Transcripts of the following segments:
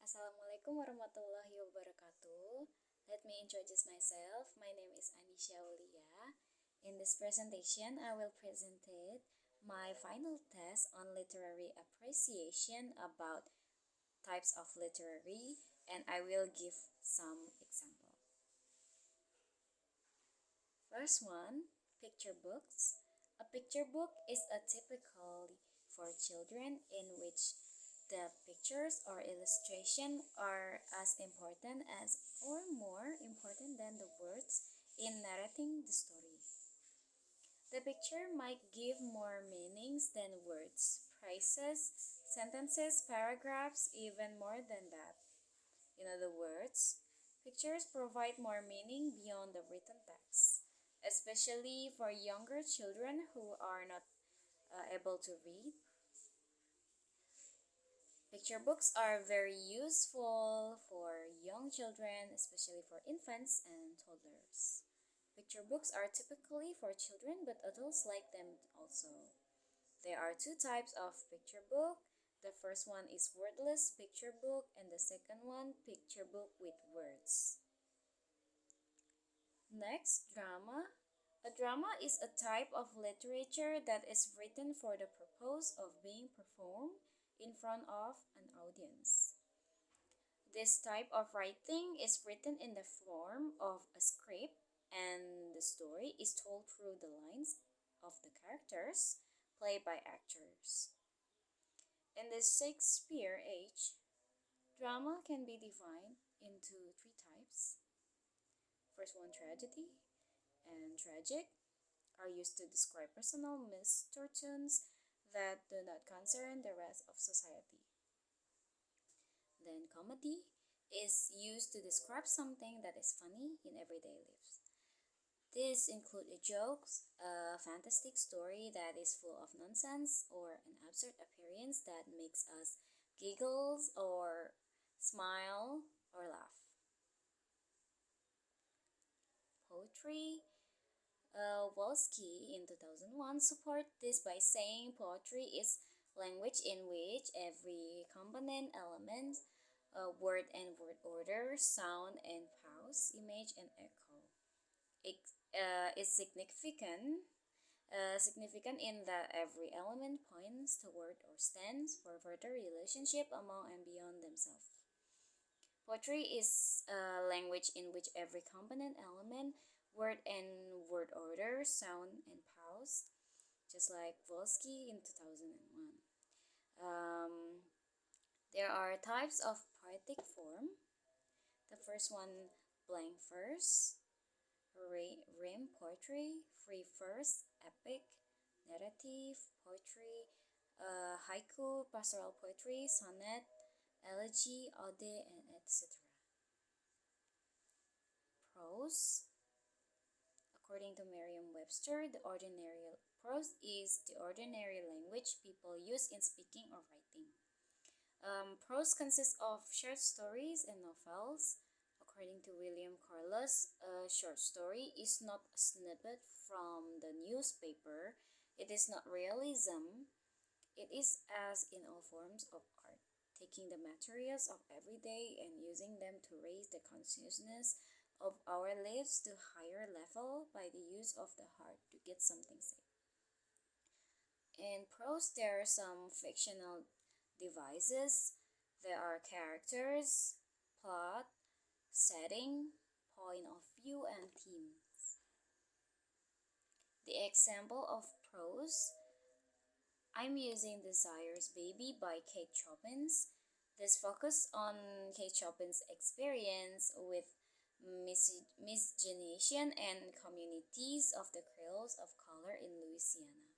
Assalamualaikum warahmatullahi wabarakatuh. Let me introduce myself. My name is Anisya Aulia. In this presentation, I will present my final test on literary appreciation about types of literary, and I will give some example. First one, picture books. A picture book is a typically for children in which the pictures or illustration are as important as or more important than the words in narrating the story. The picture might give more meanings than words, phrases, sentences, paragraphs, even more than that. In other words, pictures provide more meaning beyond the written text, especially for younger children who are not able to read. Picture books are very useful for young children, especially for infants and toddlers. Picture books are typically for children, but adults like them also. There are two types of picture book. The first one is wordless picture book, and the second one, picture book with words. Next, drama. A drama is a type of literature that is written for the purpose of being performed in front of an audience. This type of writing is written in the form of a script, and the story is told through the lines of the characters played by actors. In the Shakespeare age, drama can be divided into three types. First one, tragedy and tragic are used to describe personal misfortunes that do not concern the rest of society. Then comedy is used to describe something that is funny in everyday life. These include a joke, a fantastic story that is full of nonsense, or an absurd appearance that makes us giggle or smile or laugh. Poetry. Wolski in 2001 support this by saying poetry is language in which every component element, word and word order, sound and pause, image and echo, is significant in that every element points toward or stands for further relationship among and beyond themselves. Poetry is a language in which every component element, word and word order, sound and pause, just like Volsky in 2001. There are types of poetic form. The first one, blank verse, rhyme poetry, free verse, epic, narrative poetry, haiku, pastoral poetry, sonnet, elegy, ode, and etc. Prose. According to Merriam-Webster, the ordinary prose is the ordinary language people use in speaking or writing. Prose consists of short stories and novels. According to William Carlos, a short story is not a snippet from the newspaper. It is not realism. It is as in all forms of art, taking the materials of every day and using them to raise the consciousness of our lives to higher level by the use of the heart to get something said. In prose, there are some fictional devices. There are characters, plot, setting, point of view, and themes. The example of prose, I'm using Desire's Baby by Kate Chopins. This focus on Kate Chopin's experience with miscegenation and communities of the Creoles of color in Louisiana.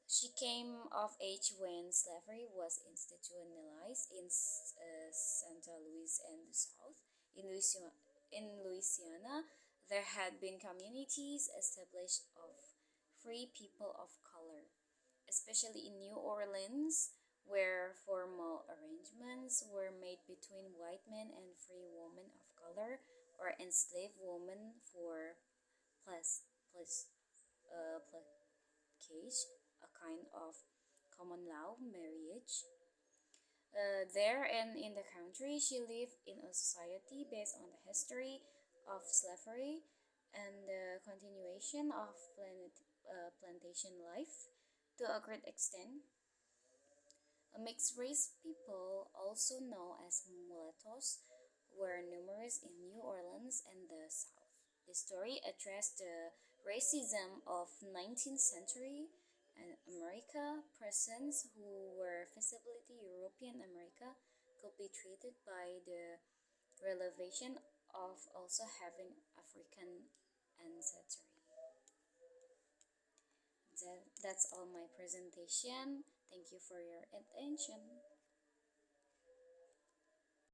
She came of age when slavery was institutionalized in St. Louis and the South. In Louisiana, there had been communities established of free people of color, especially in New Orleans, where formal arrangements were made between white men and free women of color or enslaved women for placage, a kind of common law marriage. There and in the country, she lived in a society based on the history of slavery and the continuation of plantation life to a great extent. A mixed race people, also known as mulattoes, were numerous in New Orleans and the South. The story addressed the racism of 19th century and America. Persons who were visibly European America could be treated by the relevation of also having African ancestry. That's all my presentation. Thank you for your attention.